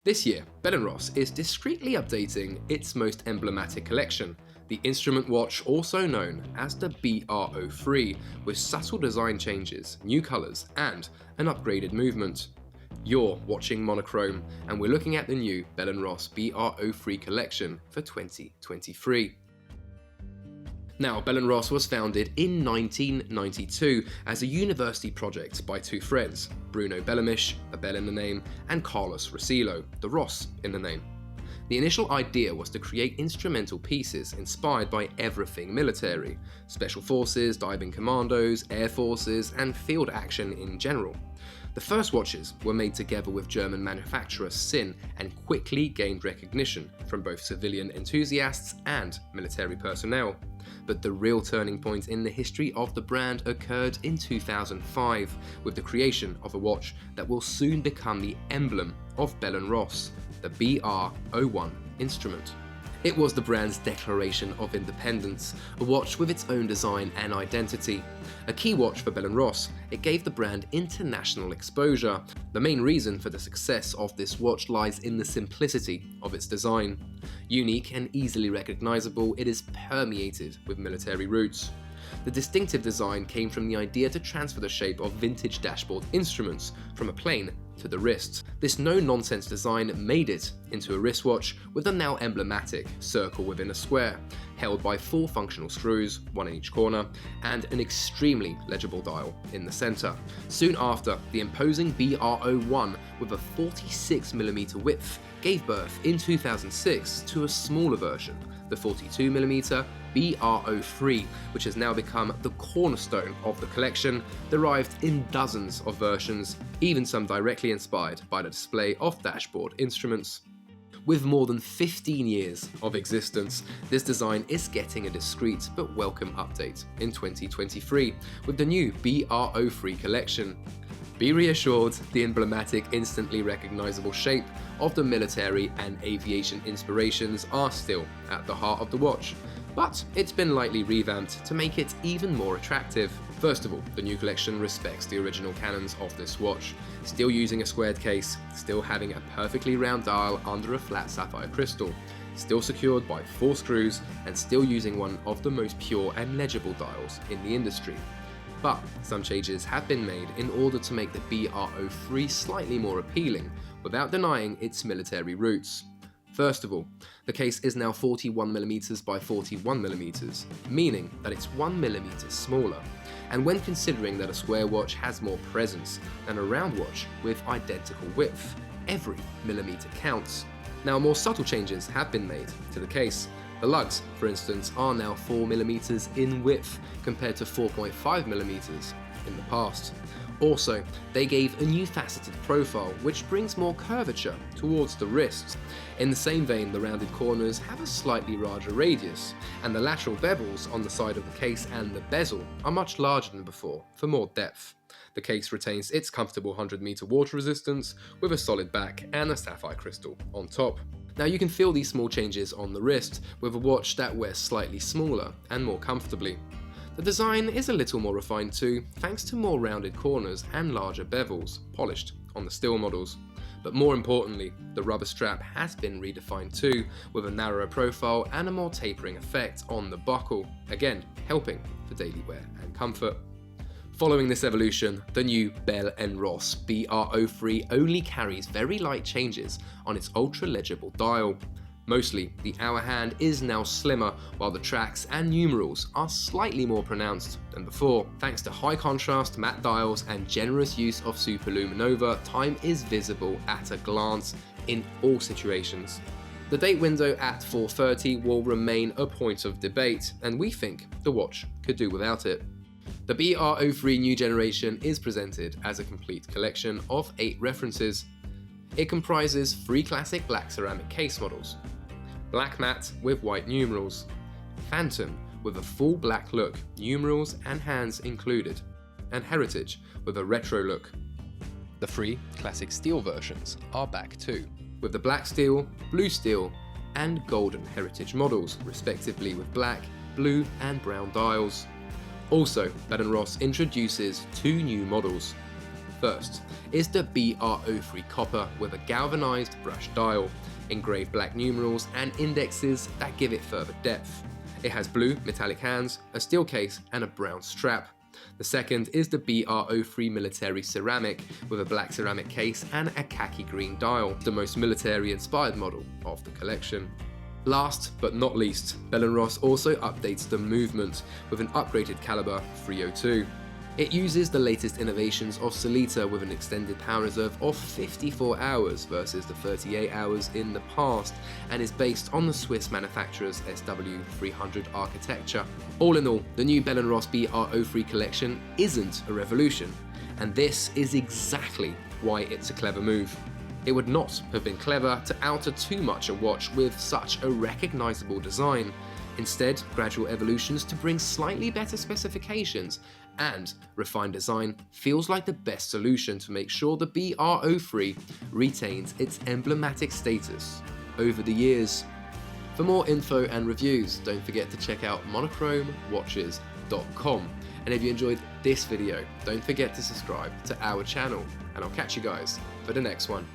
This year, Bell & Ross is discreetly updating its most emblematic collection, the instrument watch also known as the BR03, with subtle design changes, new colours and an upgraded movement. You're watching Monochrome, and we're looking at the new Bell & Ross BR03 collection for 2023. Now, Bell & Ross was founded in 1992 as a university project by two friends, Bruno Bellamish, a Bell in the name, and Carlos Rosillo, the Ross in the name. The initial idea was to create instrumental pieces inspired by everything military, special forces, diving commandos, air forces, and field action in general. The first watches were made together with German manufacturer Sinn and quickly gained recognition from both civilian enthusiasts and military personnel. But the real turning point in the history of the brand occurred in 2005 with the creation of a watch that will soon become the emblem of Bell & Ross, the BR01 instrument. It was the brand's declaration of independence, a watch with its own design and identity. A key watch for Bell & Ross, it gave the brand international exposure. The main reason for the success of this watch lies in the simplicity of its design. Unique and easily recognizable, it is permeated with military roots. The distinctive design came from the idea to transfer the shape of vintage dashboard instruments from a plane to the wrist. This no-nonsense design made it into a wristwatch with a now emblematic circle within a square, held by 4 functional screws, 1 in each corner, and an extremely legible dial in the center. Soon after, the imposing BR01 with a 46mm width gave birth in 2006 to a smaller version, the 42mm BR03, which has now become the cornerstone of the collection, derived in dozens of versions, even some directly inspired by the display of dashboard instruments. With more than 15 years of existence, this design is getting a discreet but welcome update in 2023 with the new BR03 collection. Be reassured, the emblematic, instantly recognizable shape of the military and aviation inspirations are still at the heart of the watch, but it's been lightly revamped to make it even more attractive. First of all, the new collection respects the original canons of this watch, still using a squared case, still having a perfectly round dial under a flat sapphire crystal, still secured by 4 screws, and still using one of the most pure and legible dials in the industry. But some changes have been made in order to make the BR03 slightly more appealing, without denying its military roots. First of all, the case is now 41mm by 41mm, meaning that it's 1mm smaller, and when considering that a square watch has more presence than a round watch with identical width, every millimeter counts. Now, more subtle changes have been made to the case. The lugs, for instance, are now 4mm in width compared to 4.5mm in the past. Also, they gave a new faceted profile which brings more curvature towards the wrists. In the same vein, the rounded corners have a slightly larger radius, and the lateral bevels on the side of the case and the bezel are much larger than before for more depth. The case retains its comfortable 100-meter water resistance with a solid back and a sapphire crystal on top. Now, you can feel these small changes on the wrist with a watch that wears slightly smaller and more comfortably. The design is a little more refined too, thanks to more rounded corners and larger bevels, polished on the steel models. But more importantly, the rubber strap has been redefined too, with a narrower profile and a more tapering effect on the buckle, again helping for daily wear and comfort. Following this evolution, the new Bell & Ross BR03 only carries very light changes on its ultra-legible dial. Mostly, the hour hand is now slimmer, while the tracks and numerals are slightly more pronounced than before. Thanks to high contrast matte dials and generous use of superluminova, time is visible at a glance in all situations. The date window at 4:30 will remain a point of debate, and we think the watch could do without it. The BR03 new generation is presented as a complete collection of 8 references. It comprises 3 classic black ceramic case models, black matte with white numerals, Phantom with a full black look, numerals and hands included, and Heritage with a retro look. The 3 classic steel versions are back too, with the black steel, blue steel, and golden Heritage models, respectively with black, blue and brown dials. Also, Bell & Ross introduces 2 new models, First is the BR03 copper with a galvanized brush dial, engraved black numerals and indexes that give it further depth. It has blue metallic hands, a steel case and a brown strap. The second is the BR03 military ceramic with a black ceramic case and a khaki green dial, the most military inspired model of the collection. Last but not least, Bell & Ross also updates the movement with an upgraded caliber 302. It uses the latest innovations of Solita with an extended power reserve of 54 hours versus the 38 hours in the past, and is based on the Swiss manufacturer's SW300 architecture. All in all, the new Bell & Ross BR03 collection isn't a revolution, and this is exactly why it's a clever move. It would not have been clever to alter too much a watch with such a recognizable design. Instead, gradual evolutions to bring slightly better specifications and refined design feels like the best solution to make sure the BR03 retains its emblematic status over the years. For more info and reviews, don't forget to check out monochromewatches.com. And if you enjoyed this video, don't forget to subscribe to our channel, and I'll catch you guys for the next one.